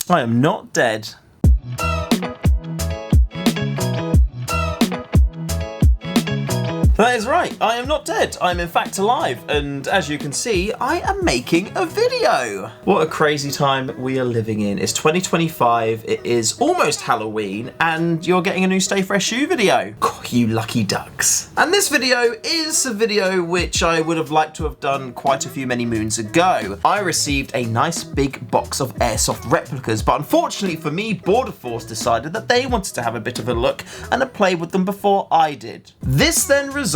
I am not dead. That is right, I am not dead. I am in fact alive, and as you can see, I am making a video. What a crazy time we are living in. It's 2025, it is almost Halloween, and you're getting a new StayFreshShoe video. God, you lucky ducks. And this video is a video which I would have liked to have done quite a few many moons ago. I received a nice big box of Airsoft replicas, but unfortunately for me, Border Force decided that they wanted to have a bit of a look and a play with them before I did. This then resulted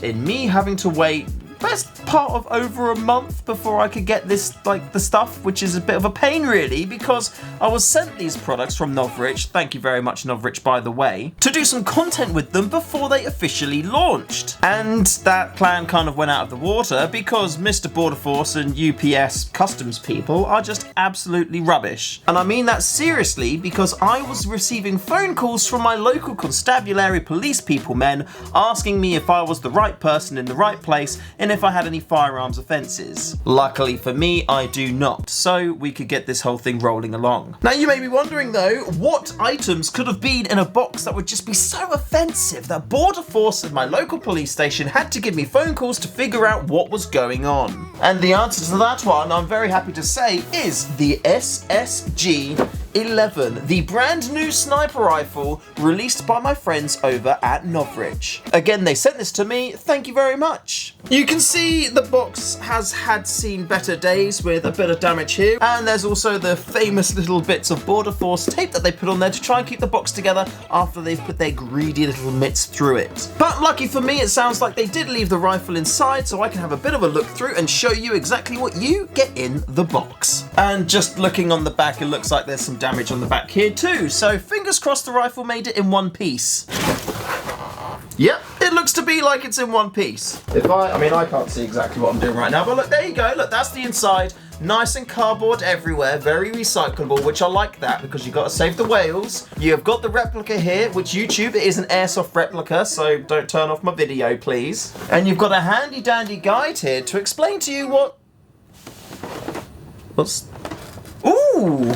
in me having to wait best part of over a month before I could get this, like, the stuff, which is a bit of a pain really, because I was sent these products from Novritsch, thank you very much Novritsch by the way, to do some content with them before they officially launched. And that plan kind of went out of the water because Mr. Border Force and UPS customs people are just absolutely rubbish. And I mean that seriously, because I was receiving phone calls from my local constabulary police people men asking me if I was the right person in the right place and if I had any firearms offences. Luckily for me, I do not, so we could get this whole thing rolling along. Now you may be wondering though, what items could have been in a box that would just be so offensive that Border Force and my local police station had to give me phone calls to figure out what was going on? And the answer to that one, I'm very happy to say, is the SSG11, the brand new sniper rifle released by my friends over at Novritsch. Again, they sent this to me, thank you very much. You can see the box has seen better days with a bit of damage here, and there's also the famous little bits of Border Force tape that they put on there to try and keep the box together after they've put their greedy little mitts through it. But lucky for me, it sounds like they did leave the rifle inside, so I can have a bit of a look through and show you exactly what you get in the box. And just looking on the back, it looks like there's some damage on the back here too, so fingers crossed the rifle made it in one piece. Yep, it looks to be like it's in one piece. I mean, I can't see exactly what I'm doing right now, but look, there you go. Look, that's the inside. Nice and cardboard everywhere, very recyclable, which I like that because you've got to save the whales. You've got the replica here, which YouTube, it is an Airsoft replica, so don't turn off my video, please. And you've got a handy dandy guide here to explain to you what's... Ooh!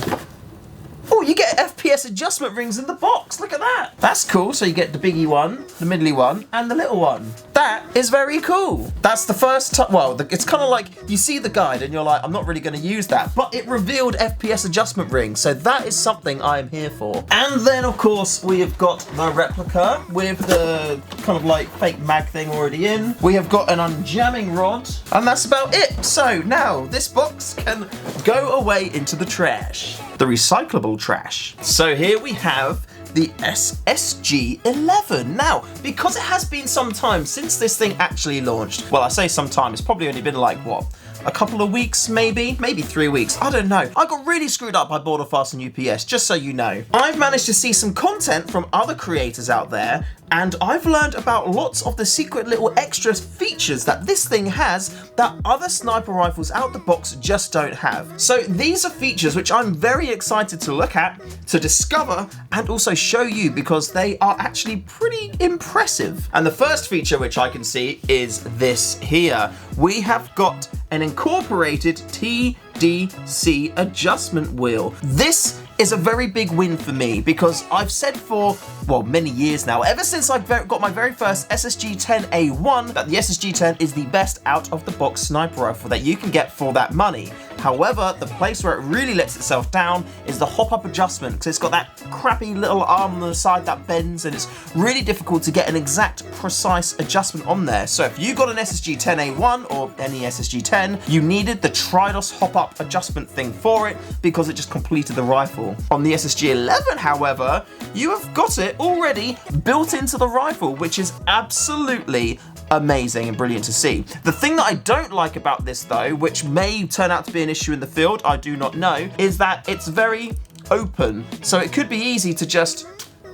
Oh, you get FPS adjustment rings in the box. Look at that. That's cool. So you get the biggie one, the middly one, and the little one. That is very cool. That's the first time. Well, it's kind of like you see the guide and you're like, I'm not really going to use that. But it revealed FPS adjustment rings. So that is something I am here for. And then, of course, we have got the replica with the kind of like fake mag thing already in. We have got an unjamming rod. And that's about it. So now this box can go away into the trash. The recyclable trash. So here we have the SSG11. Now, because it has been some time since this thing actually launched, well, I say some time, it's probably only been like, what, a couple of weeks, maybe 3 weeks, I don't know. I got really screwed up by Border Force and UPS, just so you know. I've managed to see some content from other creators out there, and I've learned about lots of the secret little extra features that this thing has that other sniper rifles out the box just don't have. So these are features which I'm very excited to look at, to discover, and also show you because they are actually pretty impressive. And the first feature which I can see is this here. We have got an incorporated TDC adjustment wheel. This is a very big win for me because I've said for, well, many years now, ever since I got my very first SSG10A1, that the SSG10 is the best out of the box sniper rifle that you can get for that money. However, the place where it really lets itself down is the hop-up adjustment, because it's got that crappy little arm on the side that bends, and it's really difficult to get an exact, precise adjustment on there. So if you got an SSG10A1 or any SSG10, you needed the Tridos hop-up adjustment thing for it because it just completed the rifle. On the SSG11, however, you have got it already built into the rifle, which is absolutely amazing and brilliant to see. The thing that I don't like about this though, which may turn out to be an issue in the field, I do not know, is that it's very open. So it could be easy to just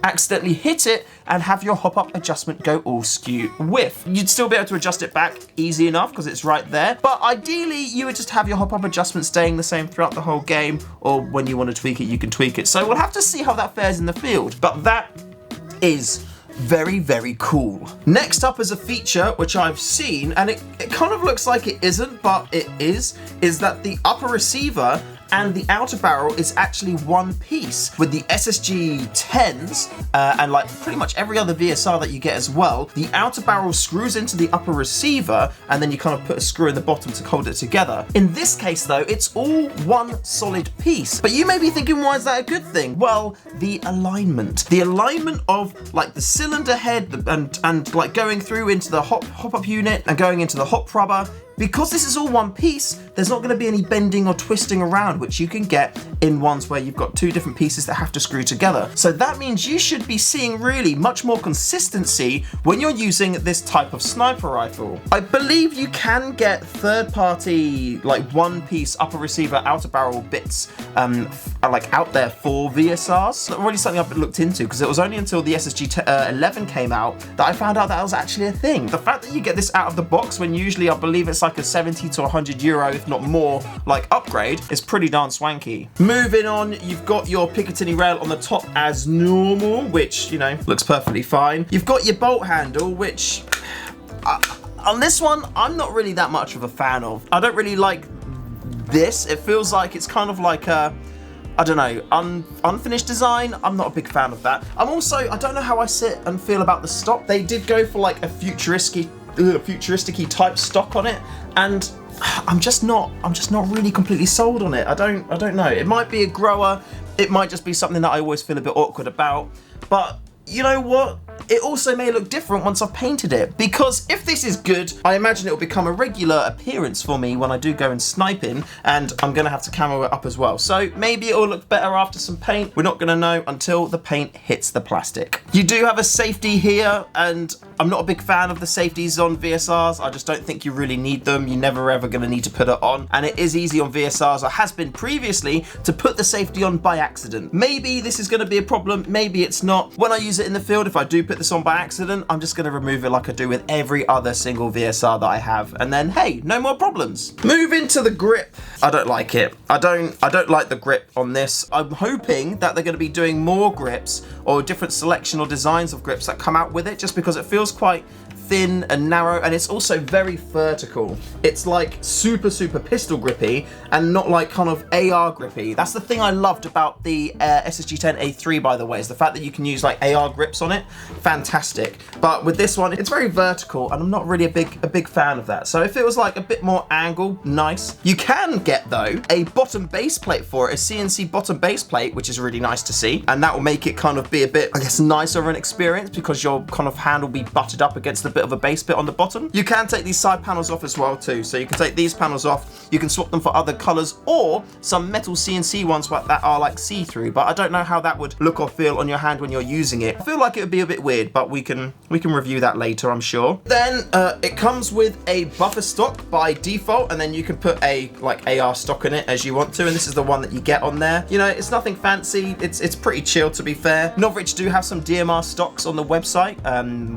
accidentally hit it and have your hop-up adjustment go all skew with. You'd still be able to adjust it back easy enough because it's right there, but ideally you would just have your hop-up adjustment staying the same throughout the whole game, or when you want to tweak it, you can tweak it. So we'll have to see how that fares in the field, but that is very, very cool. Next up is a feature which I've seen, and it kind of looks like it isn't, but it is that the upper receiver and the outer barrel is actually one piece. With the SSG10s, and like pretty much every other VSR that you get as well, the outer barrel screws into the upper receiver, and then you kind of put a screw in the bottom to hold it together. In this case though, it's all one solid piece. But you may be thinking, why is that a good thing? Well, the alignment. The alignment of like the cylinder head and like going through into the hop-up unit and going into the hop rubber. Because this is all one piece, there's not going to be any bending or twisting around, which you can get in ones where you've got two different pieces that have to screw together. So that means you should be seeing really much more consistency when you're using this type of sniper rifle. I believe you can get third-party, like one-piece upper receiver, outer barrel bits like out there for VSRs. Not really something I've looked into, because it was only until the SSG11 came out that I found out that was actually a thing. The fact that you get this out of the box when usually I believe it's like a 70 to 100 euro, if not more, like upgrade, is pretty darn swanky. Moving on, you've got your Picatinny rail on the top as normal, which, you know, looks perfectly fine. You've got your bolt handle, which on this one, I'm not really that much of a fan of. I don't really like this. It feels like it's kind of like a, I don't know, unfinished design. I'm not a big fan of that. I don't know how I sit and feel about the stock. They did go for like a futuristic-y type stock on it, and I'm just not really completely sold on it. I don't know. It might be a grower. It might just be something that I always feel a bit awkward about. But you know what? It also may look different once I've painted it, because if this is good, I imagine it will become a regular appearance for me when I do go and sniping, and I'm gonna have to camo it up as well. So maybe it will look better after some paint. We're not gonna know until the paint hits the plastic. You do have a safety here, and I'm not a big fan of the safeties on VSRs. I just don't think you really need them. You're never ever gonna need to put it on, and it is easy on VSRs, or has been previously, to put the safety on by accident. Maybe this is gonna be a problem, maybe it's not. When I use it in the field, if I do put this on by accident, I'm just going to remove it like I do with every other single VSR that I have, and then hey, no more problems. Move into the grip. I don't like it. I don't like the grip on this. I'm hoping that they're going to be doing more grips or different selection or designs of grips that come out with it, just because it feels quite thin and narrow, and it's also very vertical. It's like super pistol grippy and not like kind of AR grippy. That's the thing I loved about the SSG10A3, by the way, is the fact that you can use like AR grips on it. Fantastic. But with this one, it's very vertical, and I'm not really a big fan of that. So if it was like a bit more angle, nice. You can get though a bottom base plate for it, a CNC bottom base plate, which is really nice to see, and that will make it kind of be a bit, I guess, nicer of an experience, because your kind of hand will be butted up against the bit of a base bit on the bottom. You can take these side panels off as well too, so you can take these panels off, you can swap them for other colors, or some metal CNC ones that are like see-through, but I don't know how that would look or feel on your hand when you're using it. I feel like it would be a bit weird, but we can review that later, I'm sure. Then it comes with a buffer stock by default, and then you can put a like AR stock in it as you want to, and this is the one that you get on there. You know, it's nothing fancy, it's pretty chill, to be fair. Novritsch do have some DMR stocks on the website,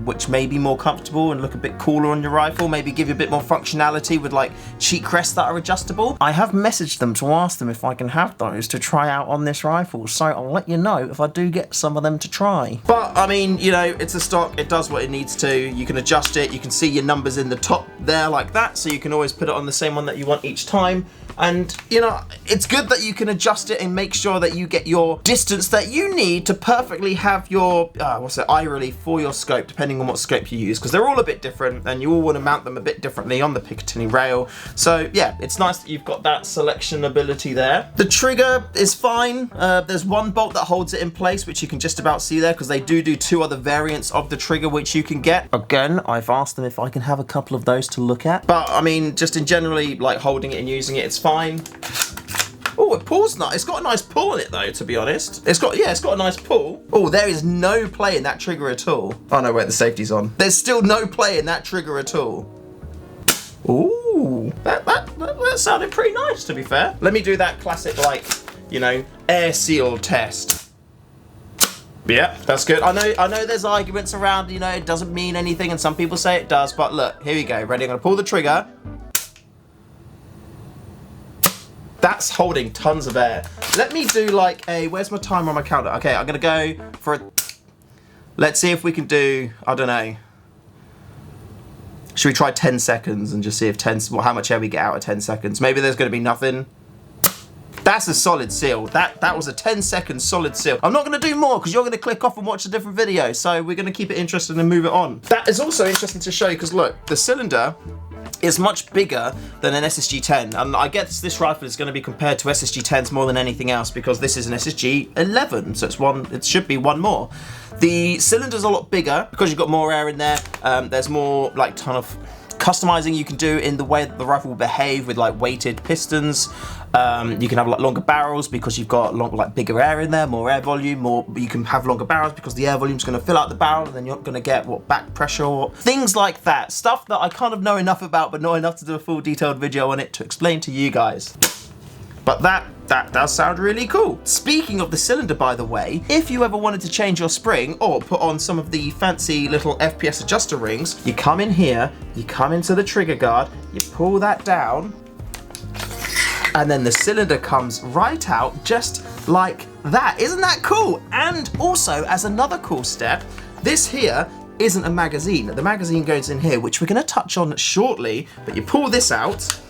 which may be more comfortable and look a bit cooler on your rifle, maybe give you a bit more functionality with like cheek crests that are adjustable. I have messaged them to ask them if I can have those to try out on this rifle, so I'll let you know if I do get some of them to try. But I mean, you know, it's a stock, it does what it needs to. You can adjust it, you can see your numbers in the top there like that, so you can always put it on the same one that you want each time. And you know, it's good that you can adjust it and make sure that you get your distance that you need to perfectly have your eye relief for your scope, depending on what scope you use, because they're all a bit different and you all want to mount them a bit differently on the Picatinny rail. So yeah, it's nice that you've got that selection ability there. The trigger is fine. There's one bolt that holds it in place, which you can just about see there, because they do two other variants of the trigger which you can get. Again, I've asked them if I can have a couple of those to look at, but I mean, just in generally like holding it and using it, it's fine. Oh, it pulls nice. It's got a nice pull in it though, to be honest. It's got a nice pull. Oh, there is no play in that trigger at all. Oh no, wait, the safety's on. There's still no play in that trigger at all. Ooh, that sounded pretty nice, to be fair. Let me do that classic, like, you know, air seal test. Yeah, that's good. I know there's arguments around, you know, it doesn't mean anything, and some people say it does, but look, here we go. Ready? I'm gonna pull the trigger. That's holding tons of air. Let me do like a, where's my timer on my counter? Okay, I'm gonna go for a, let's see if we can do, I don't know. Should we try 10 seconds and just see if how much air we get out of 10 seconds? Maybe there's gonna be nothing. That's a solid seal. That was a 10-second solid seal. I'm not going to do more because you're going to click off and watch a different video. So we're going to keep it interesting and move it on. That is also interesting to show you because look, the cylinder is much bigger than an SSG10, and I guess this rifle is going to be compared to SSG10s more than anything else because this is an SSG11, so it should be one more. The cylinder's a lot bigger because you've got more air in there. There's more like ton of customizing you can do in the way that the rifle will behave with like weighted pistons. You can have like longer barrels because you've got like bigger air in there, more air volume, you can have longer barrels because the air volume is going to fill out the barrel and then you're not going to get back pressure or things like that. Stuff that I kind of know enough about but not enough to do a full detailed video on it to explain to you guys. But that does sound really cool. Speaking of the cylinder, by the way, if you ever wanted to change your spring or put on some of the fancy little FPS adjuster rings, you come in here, you come into the trigger guard, you pull that down, and then the cylinder comes right out just like that. Isn't that cool? And also, as another cool step, this here isn't a magazine. The magazine goes in here, which we're going to touch on shortly, but you pull this out,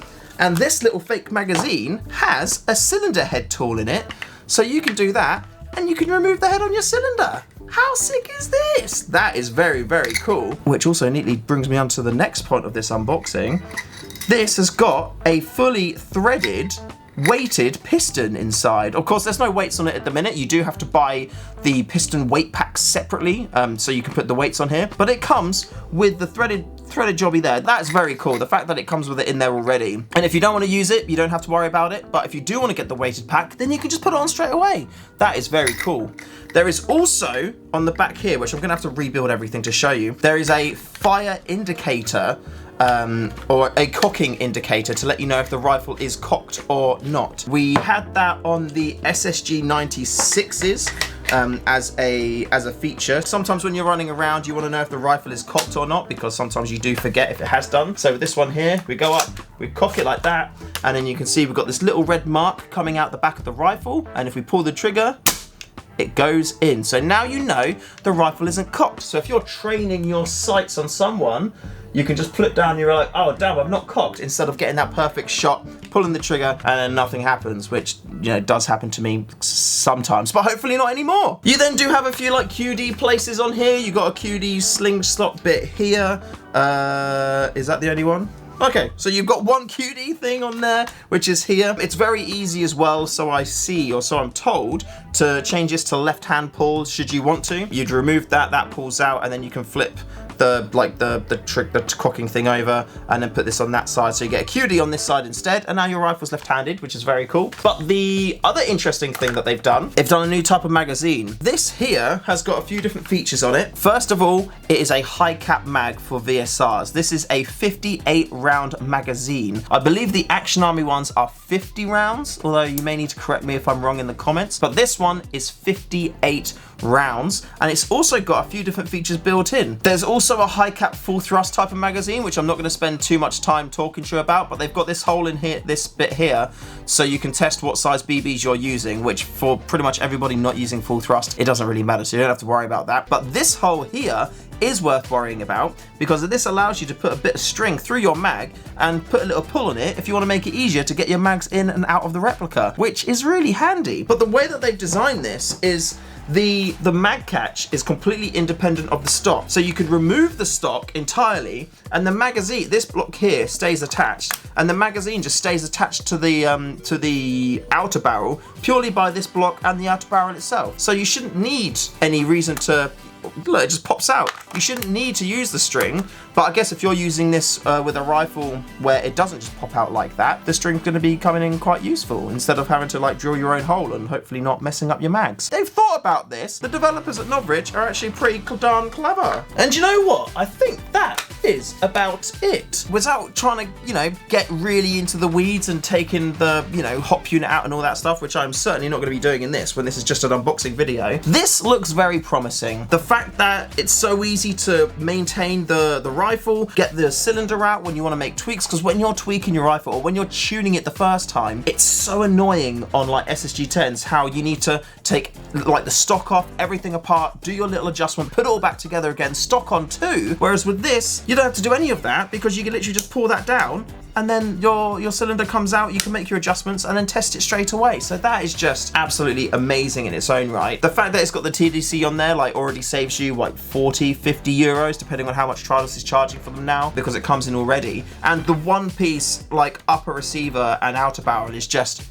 and this little fake magazine has a cylinder head tool in it, so you can do that, and you can remove the head on your cylinder. How sick is this? That is very, very cool. Which also neatly brings me on to the next point of this unboxing. This has got a fully threaded weighted piston inside. Of course, there's no weights on it at the minute. You do have to buy the piston weight packs separately, so you can put the weights on here, but it comes with the threaded jobby there. That's very cool, the fact that it comes with it in there already. And if you don't want to use it, you don't have to worry about it, but if you do want to get the weighted pack, then you can just put it on straight away. That is very cool. There is also, on the back here, which I'm going to have to rebuild everything to show you, there is a fire indicator, or a cocking indicator to let you know if the rifle is cocked or not. We had that on the SSG96s as a feature. Sometimes when you're running around, you want to know if the rifle is cocked or not, because sometimes you do forget if it has done. So with this one here, we go up, we cock it like that, and then you can see we've got this little red mark coming out the back of the rifle, and if we pull the trigger, it goes in. So now you know the rifle isn't cocked. So if you're training your sights on someone, you can just pull it down and you're like, oh damn, I'm not cocked, instead of getting that perfect shot, pulling the trigger, and then nothing happens, which, you know, does happen to me sometimes, but hopefully not anymore. You then do have a few like QD places on here. You got a QD slingshot bit here. Is that the only one? Okay, so you've got one QD thing on there, which is here. It's very easy as well, so I see, or so I'm told, to change this to left-hand pull should you want to. You'd remove that pulls out, and then you can flip the cocking thing over and then put this on that side, so you get a QD on this side instead, and now your rifle's left-handed, which is very cool. But the other interesting thing that they've done a new type of magazine. This here has got a few different features on it. First of all, it is a high cap mag for VSRs. This is a 58 round magazine. I believe the Action Army ones are 50 rounds, although you may need to correct me if I'm wrong in the comments, but this one is 58 rounds, and it's also got a few different features built in. There's also a high cap full thrust type of magazine, which I'm not going to spend too much time talking to you about, but they've got this hole in here, this bit here, so you can test what size BBs you're using, which for pretty much everybody not using full thrust, it doesn't really matter, so you don't have to worry about that. But this hole here is worth worrying about, because this allows you to put a bit of string through your mag and put a little pull on it if you want to make it easier to get your mags in and out of the replica, which is really handy. But the way that they've designed this is the mag catch is completely independent of the stock, so you could remove the stock entirely, and the magazine, this block here, stays attached, and the magazine just stays attached to the outer barrel purely by this block and the outer barrel itself. So you shouldn't need any reason to, look, it just pops out. You shouldn't need to use the string, but I guess if you're using this with a rifle where it doesn't just pop out like that, the string's going to be coming in quite useful, instead of having to like drill your own hole and hopefully not messing up your mags. They've thought about this. The developers at Novritsch are actually pretty darn clever. And you know what? I think that is about it. Without trying to, you know, get really into the weeds and taking the, you know, hop unit out and all that stuff, which I'm certainly not going to be doing in this when this is just an unboxing video. This looks very promising. The fact that it's so easy to maintain the rifle, get the cylinder out when you want to make tweaks, because when you're tweaking your rifle or when you're tuning it the first time, it's so annoying on like SSG10s how you need to take like the stock off, everything apart, do your little adjustment, put it all back together again, stock on too. Whereas with this, you don't have to do any of that, because you can literally just pull that down and then your cylinder comes out, you can make your adjustments and then test it straight away. So that is just absolutely amazing in its own right. The fact that it's got the TDC on there like already saves you like 40, 50 euros depending on how much Trials is charging for them now, because it comes in already. And the one piece like upper receiver and outer barrel is just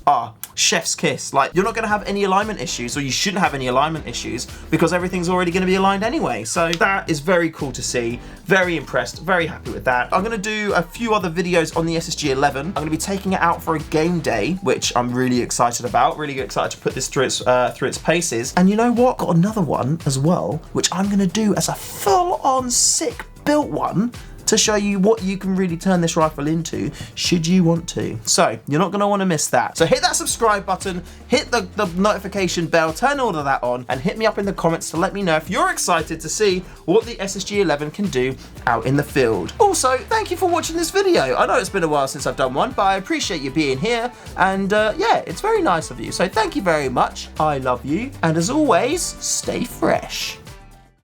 chef's kiss. Like, you're not going to have any alignment issues, or you shouldn't have any alignment issues, because everything's already going to be aligned anyway. So that is very cool to see. Very impressed, very happy with that. I'm going to do a few other videos on the SSG11. I'm going to be taking it out for a game day, which I'm really excited about. Really excited to put this through its paces. And you know what? Got another one as well, which I'm going to do as a full-on sick built one, to show you what you can really turn this rifle into should you want to. So you're not going to want to miss that. So hit that subscribe button, hit the notification bell, turn all of that on, and hit me up in the comments to let me know if you're excited to see what the SSG11 can do out in the field. Also, thank you for watching this video. I know it's been a while since I've done one, but I appreciate you being here, and yeah, it's very nice of you. So thank you very much. I love you, and as always, stay fresh.